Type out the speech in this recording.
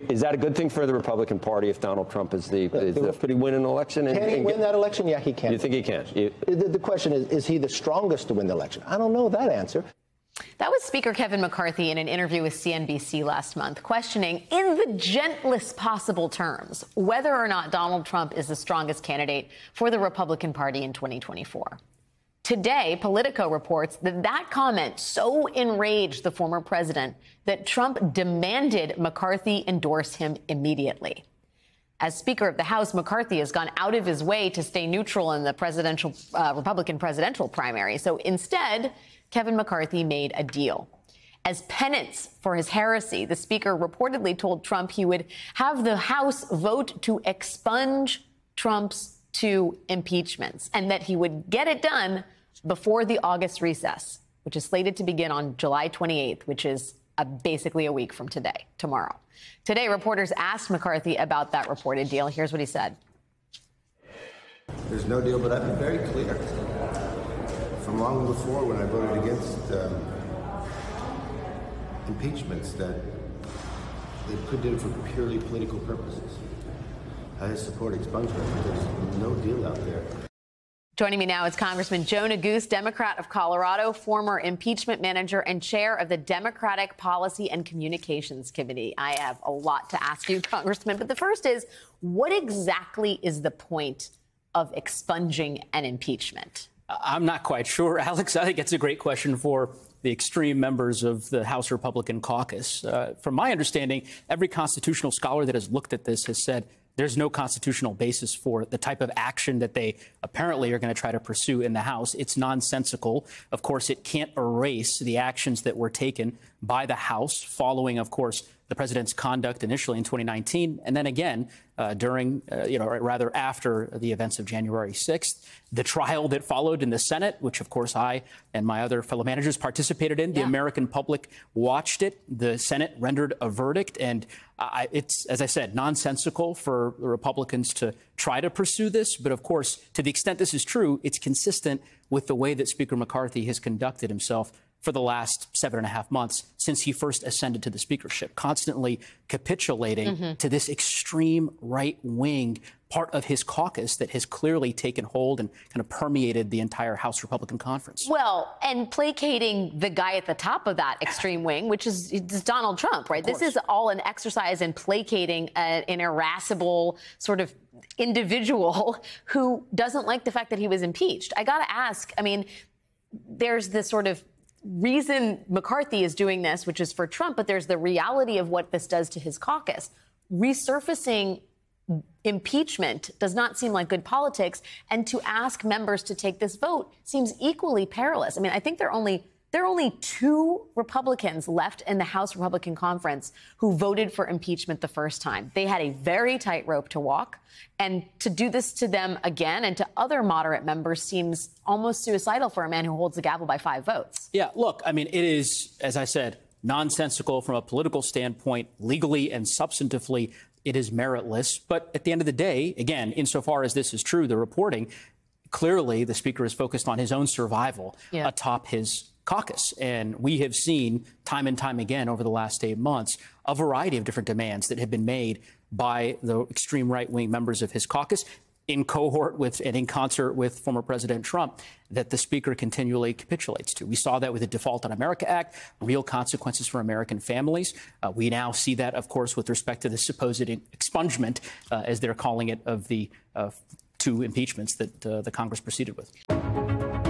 Is that a good thing for the Republican Party if Donald Trump is could he win an election? Can he win that election? Yeah, he can. You think he can? The question is he the strongest to win the election? I don't know that answer. That was Speaker Kevin McCarthy in an interview with CNBC last month, questioning in the gentlest possible terms whether or not Donald Trump is the strongest candidate for the Republican Party in 2024. Today, Politico reports that comment so enraged the former president that Trump demanded McCarthy endorse him immediately. As Speaker of the House, McCarthy has gone out of his way to stay neutral in the Republican presidential primary. So instead, Kevin McCarthy made a deal. As penance for his heresy, the Speaker reportedly told Trump he would have the House vote to expunge Trump's 2 impeachments and that he would get it done before the August recess, which is slated to begin on July 28th, which is basically a week from tomorrow. Today, reporters asked McCarthy about that reported deal. Here's what he said. There's no deal, but I've been very clear from long before when I voted against impeachments that they put in for purely political purposes. I support expungement, but there's no deal out there. Joining me now is Congressman Joe Neguse, Democrat of Colorado, former impeachment manager and chair of the Democratic Policy and Communications Committee. I have a lot to ask you, Congressman, but the first is, what exactly is the point of expunging an impeachment? I'm not quite sure, Alex. I think it's a great question for the extreme members of the House Republican caucus. From my understanding, every constitutional scholar that has looked at this has said there's no constitutional basis for the type of action that they apparently are going to try to pursue in the House. It's nonsensical. Of course, it can't erase the actions that were taken by the House following, of course, the president's conduct initially in 2019, and then again during, rather after the events of January 6th, the trial that followed in the Senate, which, of course, I and my other fellow managers participated in. The American public watched it. The Senate rendered a verdict, and it's, as I said, nonsensical for the Republicans to try to pursue this. But, of course, to the extent this is true, it's consistent with the way that Speaker McCarthy has conducted himself for the last 7.5 months since he first ascended to the speakership, constantly capitulating to this extreme right-wing part of his caucus that has clearly taken hold and kind of permeated the entire House Republican conference. Well, and placating the guy at the top of that extreme wing, which is Donald Trump, right? This is all an exercise in placating an irascible sort of individual who doesn't like the fact that he was impeached. I got to ask, I mean, there's this sort of reason McCarthy is doing this, which is for Trump, but there's the reality of what this does to his caucus. Resurfacing impeachment does not seem like good politics, and to ask members to take this vote seems equally perilous. I mean, I think there are only 2 Republicans left in the House Republican Conference who voted for impeachment the first time. They had a very tight rope to walk, and to do this to them again and to other moderate members seems almost suicidal for a man who holds the gavel by 5 votes. Yeah, look, I mean, it is, as I said, nonsensical from a political standpoint, legally and substantively. It is meritless. But at the end of the day, again, insofar as this is true, the reporting, clearly the speaker is focused on his own survival atop his caucus. And we have seen time and time again over the last 8 months a variety of different demands that have been made by the extreme right-wing members of his caucus in cohort with and in concert with former President Trump that the speaker continually capitulates to. We saw that with the Default on America Act, real consequences for American families. We now see that, of course, with respect to the supposed expungement, as they're calling it, of the 2 impeachments that the Congress proceeded with.